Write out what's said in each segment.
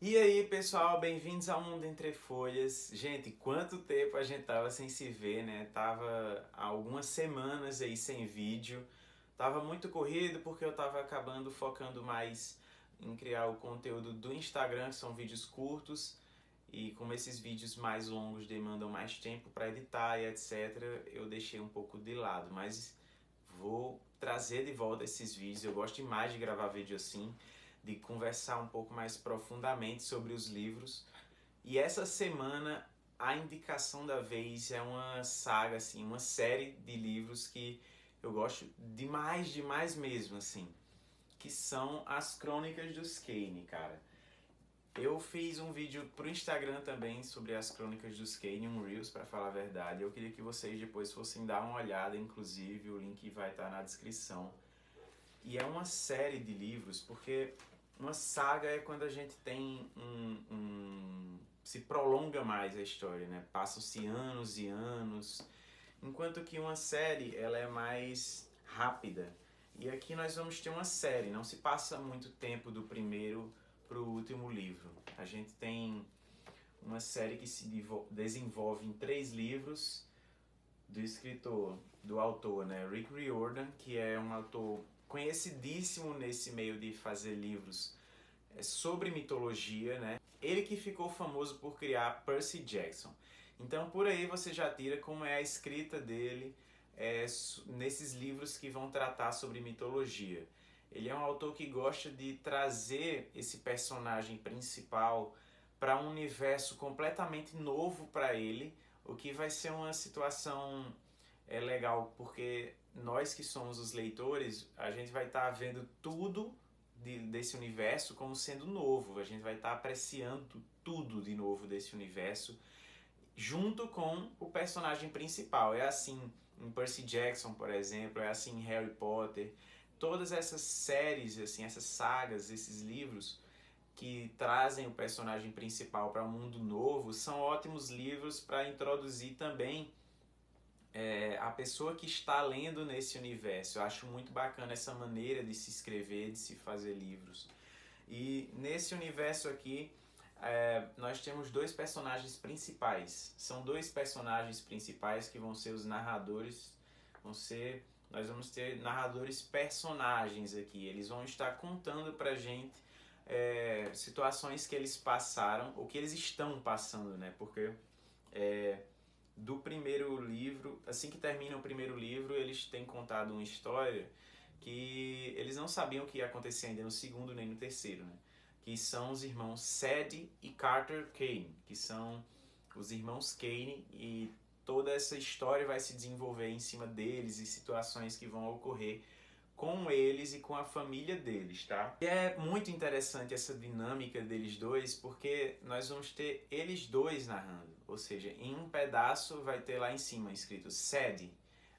E aí, pessoal, bem-vindos ao Mundo Entre Folhas. Gente, quanto tempo a gente tava sem se ver, né? Tava há algumas semanas aí sem vídeo. Tava muito corrido porque eu tava acabando focando mais em criar o conteúdo do Instagram, que são vídeos curtos, e como esses vídeos mais longos demandam mais tempo para editar e etc, eu deixei um pouco de lado, mas vou trazer de volta esses vídeos. Eu gosto demais de gravar vídeo assim, de conversar um pouco mais profundamente sobre os livros. E essa semana a indicação da vez é uma saga, assim, uma série de livros que eu gosto demais, demais mesmo, assim, que são as Crônicas dos Kane, cara. Eu fiz um vídeo pro Instagram também sobre as Crônicas dos Kane, um Reels, pra falar a verdade. Eu queria que vocês depois fossem dar uma olhada, inclusive o link vai estar na descrição. E é uma série de livros, porque uma saga é quando a gente tem se prolonga mais a história, né? Passam-se anos e anos, enquanto que uma série ela é mais rápida. E aqui nós vamos ter uma série, não se passa muito tempo do primeiro para o último livro. A gente tem uma série que se desenvolve em 3 livros do escritor, do autor, né, Rick Riordan, que é um autor conhecidíssimo nesse meio de fazer livros sobre mitologia, né? Ele que ficou famoso por criar Percy Jackson. Então por aí você já tira como é a escrita dele nesses livros que vão tratar sobre mitologia. Ele é um autor que gosta de trazer esse personagem principal para um universo completamente novo para ele, o que vai ser uma situação legal, porque nós que somos os leitores, a gente vai estar vendo tudo desse universo como sendo novo. A gente vai estar apreciando tudo de novo desse universo, junto com o personagem principal. É assim em Percy Jackson, por exemplo, é assim em Harry Potter. Todas essas séries, assim, essas sagas, esses livros que trazem o personagem principal para um mundo novo, são ótimos livros para introduzir também a pessoa que está lendo nesse universo. Eu acho muito bacana essa maneira de se escrever, de se fazer livros. E nesse universo aqui, nós temos 2 personagens principais. São 2 personagens principais que vão ser os narradores. Nós vamos ter narradores personagens aqui. Eles vão estar contando pra gente situações que eles passaram, ou que eles estão passando, né? Porque é, do primeiro livro, assim que termina o primeiro livro, eles têm contado uma história que eles não sabiam o que ia acontecer ainda no segundo nem no terceiro, né? Que são os irmãos Sadie e Carter Kane, que são os irmãos Kane, e toda essa história vai se desenvolver em cima deles e situações que vão ocorrer com eles e com a família deles, tá? E é muito interessante essa dinâmica deles dois, porque nós vamos ter eles dois narrando, ou seja, em um pedaço vai ter lá em cima escrito Sadie,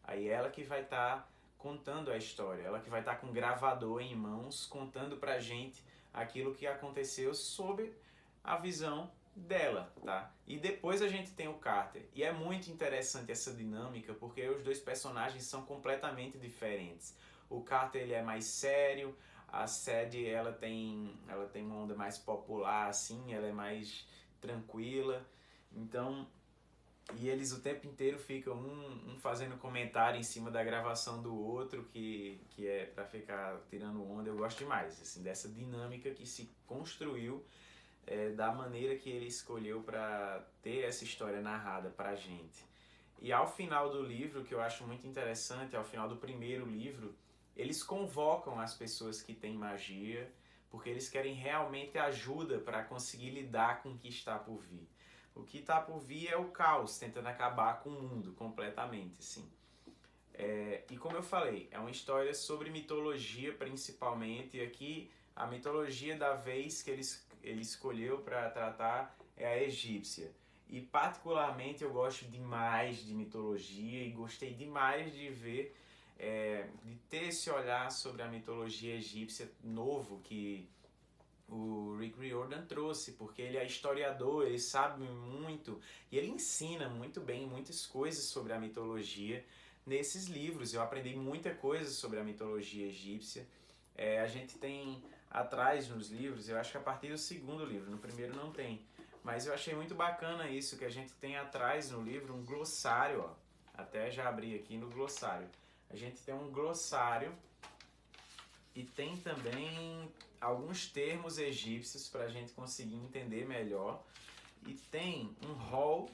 aí ela que vai estar contando a história, ela que vai estar com o gravador em mãos, contando pra gente aquilo que aconteceu sob a visão dela, tá? E depois a gente tem o Carter. E é muito interessante essa dinâmica, porque os 2 personagens são completamente diferentes. O Carter ele é mais sério, a Sadie ela tem uma onda mais popular assim, ela é mais tranquila. Então, e eles o tempo inteiro ficam um fazendo comentário em cima da gravação do outro, que é para ficar tirando onda. Eu gosto demais assim, dessa dinâmica que se construiu, da maneira que ele escolheu para ter essa história narrada pra gente. E ao final do livro, que eu acho muito interessante, ao final do primeiro livro, eles convocam as pessoas que têm magia, porque eles querem realmente ajuda para conseguir lidar com o que está por vir. O que está por vir é o caos, tentando acabar com o mundo completamente, assim. E como eu falei, é uma história sobre mitologia principalmente, e aqui a mitologia da vez que ele escolheu para tratar é a egípcia. E particularmente eu gosto demais de mitologia e gostei demais de ver, de ter esse olhar sobre a mitologia egípcia novo que o Rick Riordan trouxe, porque ele é historiador, ele sabe muito e ele ensina muito bem muitas coisas sobre a mitologia nesses livros. Eu aprendi muita coisa sobre a mitologia egípcia. A gente tem atrás nos livros, eu acho que a partir do segundo livro, no primeiro não tem. Mas eu achei muito bacana isso, que a gente tem atrás no livro um glossário, ó. Até já abri aqui no glossário. A gente tem um glossário e tem também alguns termos egípcios para a gente conseguir entender melhor. E tem um hall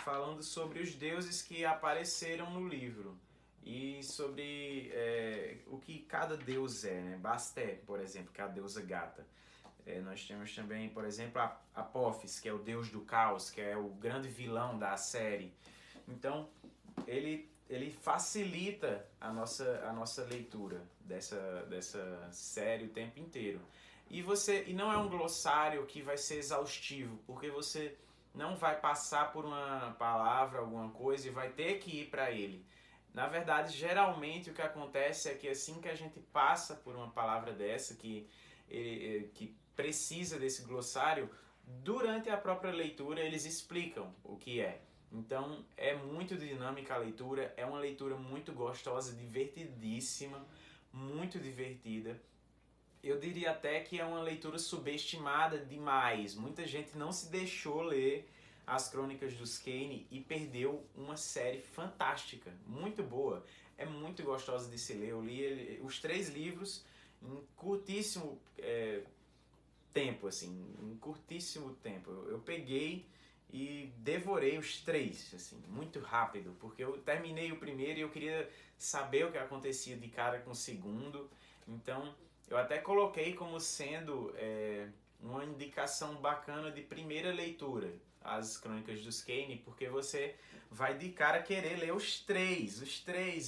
falando sobre os deuses que apareceram no livro e sobre o que cada deus é, né? Bastet, por exemplo, que é a deusa gata. Nós temos também, por exemplo, Apophis, que é o deus do caos, que é o grande vilão da série. Então, ele facilita a nossa leitura dessa série o tempo inteiro. E não é um glossário que vai ser exaustivo, porque você não vai passar por uma palavra, alguma coisa, e vai ter que ir para ele. Na verdade, geralmente o que acontece é que assim que a gente passa por uma palavra dessa, que precisa desse glossário, durante a própria leitura eles explicam o que é. Então é muito dinâmica a leitura, é uma leitura muito gostosa, divertidíssima, muito divertida. Eu diria até que é uma leitura subestimada demais. Muita gente não se deixou ler as Crônicas dos Kane e perdeu uma série fantástica, muito boa. É muito gostosa de se ler. Eu li os 3 livros em curtíssimo tempo, assim, em curtíssimo tempo. Eu peguei e devorei os 3, assim, muito rápido, porque eu terminei o primeiro e eu queria saber o que acontecia de cara com o segundo. Então, eu até coloquei como sendo uma indicação bacana de primeira leitura, as Crônicas dos Kane, porque você vai de cara querer ler os três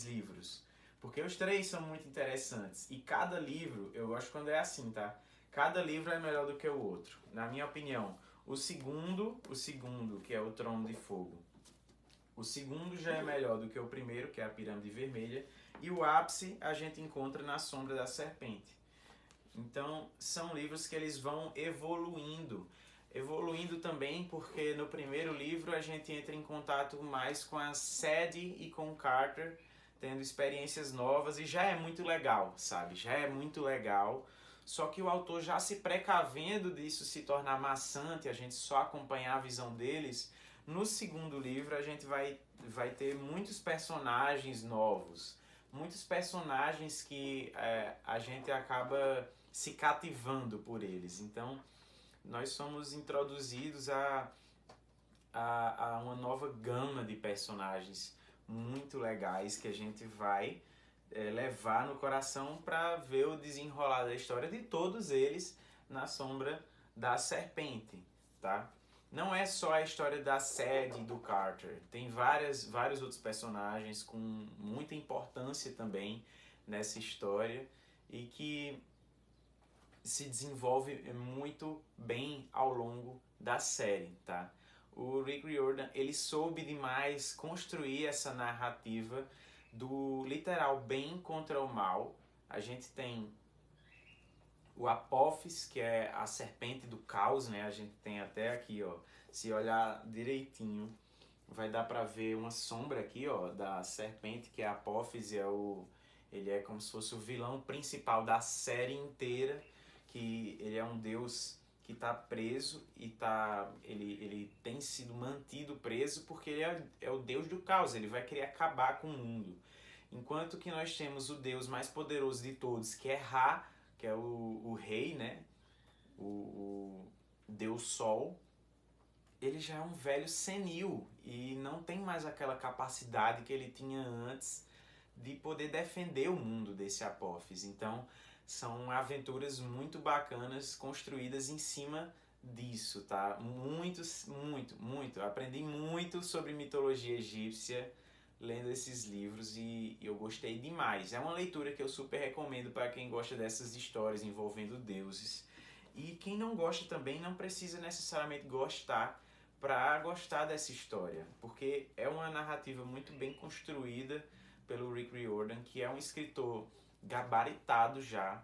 livros. Porque os 3 são muito interessantes. E cada livro, eu gosto quando é assim, tá? Cada livro é melhor do que o outro. Na minha opinião, o segundo, que é o Trono de Fogo, o segundo já é melhor do que o primeiro, que é a Pirâmide Vermelha, e o ápice a gente encontra na Sombra da Serpente. Então, são livros que eles vão evoluindo. Evoluindo também porque no primeiro livro a gente entra em contato mais com a Sadie e com o Carter, tendo experiências novas, e já é muito legal, sabe? Já é muito legal. Só que o autor, já se precavendo disso se tornar maçante, a gente só acompanhar a visão deles, no segundo livro a gente vai ter muitos personagens novos, muitos personagens que a gente acaba se cativando por eles. Então, nós somos introduzidos a uma nova gama de personagens muito legais que a gente vai levar no coração para ver o desenrolar da história de todos eles na Sombra da Serpente, tá? Não é só a história da Sadie e do Carter, tem vários outros personagens com muita importância também nessa história e que se desenvolve muito bem ao longo da série, tá? O Rick Riordan, ele soube demais construir essa narrativa do literal bem contra o mal. A gente tem o Apophis, que é a serpente do caos, né? A gente tem até aqui, ó, se olhar direitinho, vai dar para ver uma sombra aqui, ó, da serpente, que é a Apophis, ele é como se fosse o vilão principal da série inteira, que ele é um deus que está preso e ele tem sido mantido preso porque ele é o deus do caos, ele vai querer acabar com o mundo. Enquanto que nós temos o deus mais poderoso de todos, que é Ra, que é o rei, né? O deus Sol. Ele já é um velho senil e não tem mais aquela capacidade que ele tinha antes de poder defender o mundo desse Apophis. Então, são aventuras muito bacanas construídas em cima disso, tá? Muito. Eu aprendi muito sobre mitologia egípcia lendo esses livros e eu gostei demais. É uma leitura que eu super recomendo para quem gosta dessas histórias envolvendo deuses. E quem não gosta também não precisa necessariamente gostar para gostar dessa história, porque é uma narrativa muito bem construída pelo Rick Riordan, que é um escritor gabaritado já,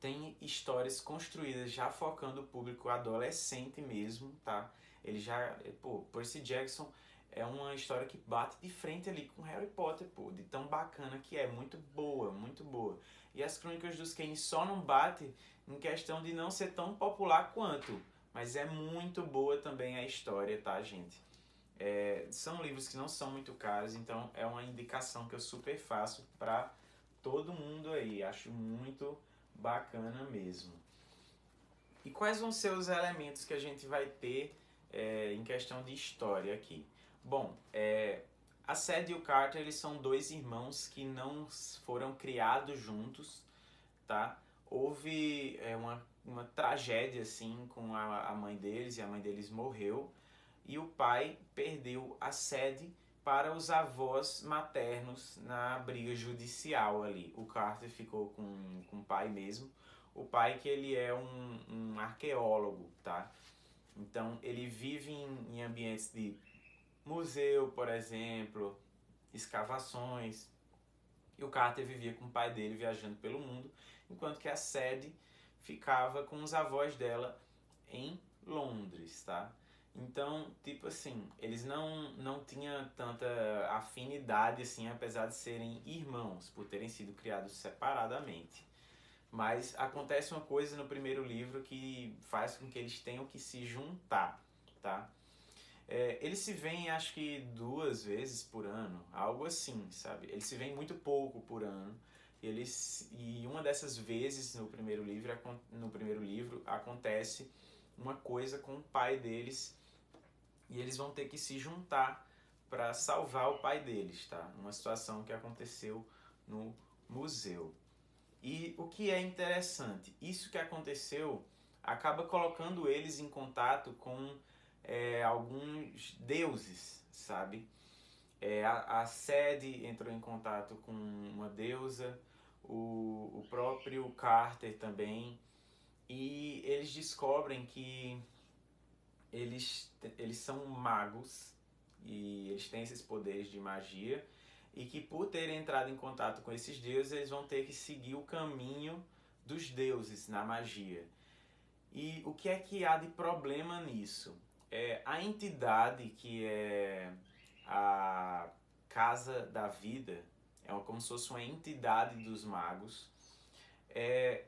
tem histórias construídas já focando o público adolescente mesmo, tá? Ele já, Percy Jackson é uma história que bate de frente ali com Harry Potter, pô, de tão bacana que é, muito boa, muito boa. E as Crônicas dos Kane só não bate em questão de não ser tão popular quanto, mas é muito boa também a história, tá, gente? São livros que não são muito caros, então é uma indicação que eu super faço pra todo mundo aí, acho muito bacana mesmo. E quais vão ser os elementos que a gente vai ter em questão de história aqui? Bom, a Sadie e o Carter, eles são dois irmãos que não foram criados juntos, tá? Houve uma tragédia, assim, com a mãe deles, e a mãe deles morreu, e o pai perdeu a Sadie para os avós maternos na briga judicial ali. O Carter ficou com o pai mesmo, o pai que ele é um arqueólogo, tá? Então ele vive em ambientes de museu, por exemplo, escavações. E o Carter vivia com o pai dele viajando pelo mundo, enquanto que a Sadie ficava com os avós dela em Londres, tá? Então, tipo assim, eles não tinham tanta afinidade assim, apesar de serem irmãos, por terem sido criados separadamente. Mas acontece uma coisa no primeiro livro que faz com que eles tenham que se juntar, tá? Eles se veem, acho que 2 vezes por ano, algo assim, sabe? Eles se veem muito pouco por ano. E uma dessas vezes no primeiro livro acontece uma coisa com o pai deles e eles vão ter que se juntar para salvar o pai deles, tá? Uma situação que aconteceu no museu. E o que é interessante, isso que aconteceu acaba colocando eles em contato com alguns deuses, sabe? A Sadie entrou em contato com uma deusa, o próprio Carter também, e eles descobrem que eles são magos e eles têm esses poderes de magia e que por terem entrado em contato com esses deuses, eles vão ter que seguir o caminho dos deuses na magia. E o que é que há de problema nisso? A entidade que é a Casa da Vida, como se fosse uma entidade dos magos,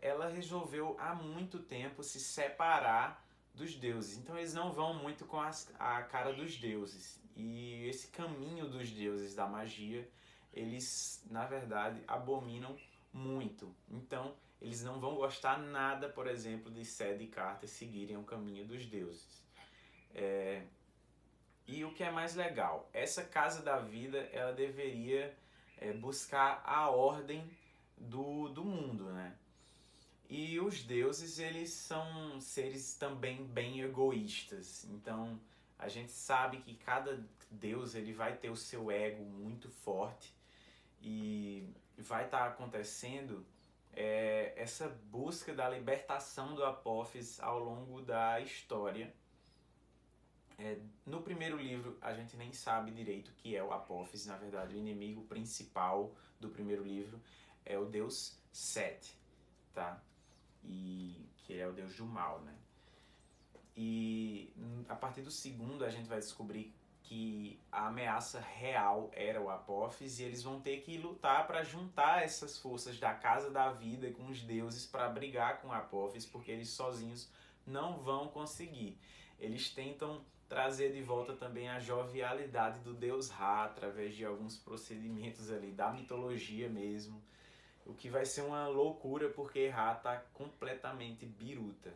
ela resolveu há muito tempo se separar dos deuses. Então eles não vão muito com a cara dos deuses. E esse caminho dos deuses da magia, eles, na verdade, abominam muito. Então eles não vão gostar nada, por exemplo, de Sadie e Carter seguirem o caminho dos deuses. E o que é mais legal, essa Casa da Vida, ela deveria buscar a ordem do mundo, né? E os deuses, eles são seres também bem egoístas. Então, a gente sabe que cada deus ele vai ter o seu ego muito forte e vai estar acontecendo essa busca da libertação do Apófis ao longo da história. No primeiro livro, a gente nem sabe direito o que é o Apófis. Na verdade, o inimigo principal do primeiro livro é o deus Set, tá? E que é o deus do mal, né? E a partir do segundo a gente vai descobrir que a ameaça real era o Apófis e eles vão ter que lutar para juntar essas forças da Casa da Vida com os deuses para brigar com o Apófis, porque eles sozinhos não vão conseguir. Eles tentam trazer de volta também a jovialidade do deus Ra através de alguns procedimentos ali da mitologia mesmo. O que vai ser uma loucura porque Ra tá completamente biruta.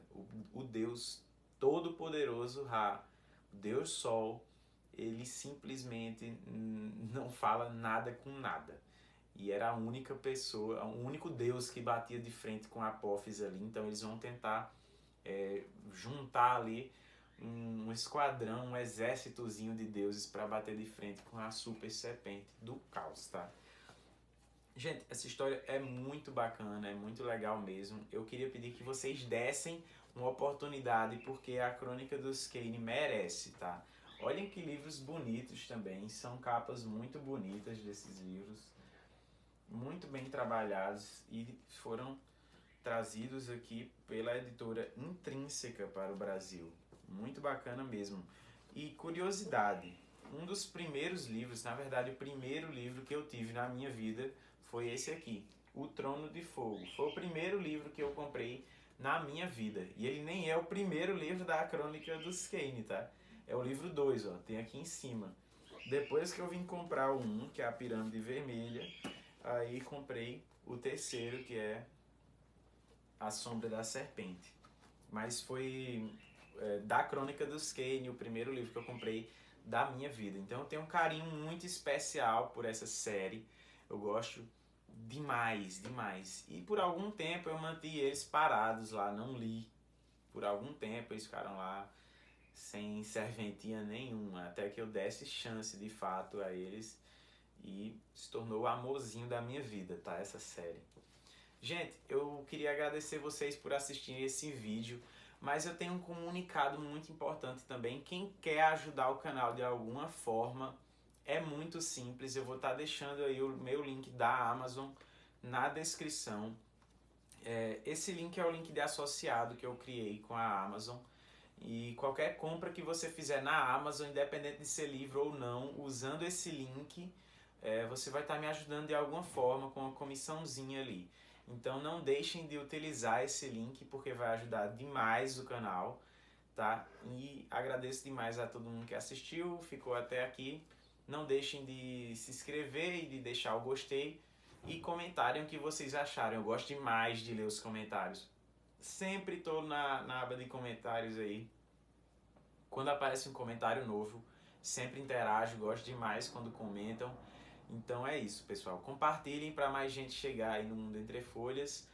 O Deus todo-poderoso Ra, o Deus Sol, ele simplesmente não fala nada com nada. E era a única pessoa, o único Deus que batia de frente com Apófis ali. Então eles vão tentar juntar ali um esquadrão, um exércitozinho de deuses para bater de frente com a super serpente do caos, tá? Gente, essa história é muito bacana, é muito legal mesmo. Eu queria pedir que vocês dessem uma oportunidade, porque a Crônica dos Kane merece, tá? Olhem que livros bonitos também, são capas muito bonitas desses livros, muito bem trabalhados e foram trazidos aqui pela editora Intrínseca para o Brasil. Muito bacana mesmo. E curiosidade, um dos primeiros livros, na verdade o primeiro livro que eu tive na minha vida foi esse aqui, O Trono de Fogo. Foi o primeiro livro que eu comprei na minha vida. E ele nem é o primeiro livro da Crônica dos Kane, tá? É o livro 2, ó, tem aqui em cima. Depois que eu vim comprar o 1, que é a Pirâmide Vermelha, aí comprei o terceiro, que é A Sombra da Serpente. Mas foi da Crônica dos Kane, o primeiro livro que eu comprei da minha vida. Então eu tenho um carinho muito especial por essa série. Eu gosto demais, demais. E por algum tempo eu mantive eles parados lá, não li. Por algum tempo eles ficaram lá sem serventia nenhuma, até que eu desse chance de fato a eles e se tornou o amorzinho da minha vida, tá? Essa série. Gente, eu queria agradecer vocês por assistirem esse vídeo, mas eu tenho um comunicado muito importante também. Quem quer ajudar o canal de alguma forma, é muito simples. Eu vou estar deixando aí o meu link da Amazon na descrição. Esse link é o link de associado que eu criei com a Amazon. E qualquer compra que você fizer na Amazon, independente de ser livro ou não, usando esse link, você vai estar me ajudando de alguma forma com uma comissãozinha ali. Então não deixem de utilizar esse link porque vai ajudar demais o canal, tá? E agradeço demais a todo mundo que assistiu, ficou até aqui. Não deixem de se inscrever e de deixar o gostei e comentarem o que vocês acharam. Eu gosto demais de ler os comentários. Sempre estou na aba de comentários aí. Quando aparece um comentário novo, sempre interajo, gosto demais quando comentam. Então é isso, pessoal. Compartilhem para mais gente chegar aí no Mundo Entre Folhas.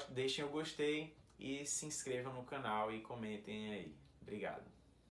Deixem o gostei e se inscrevam no canal e comentem aí. Obrigado.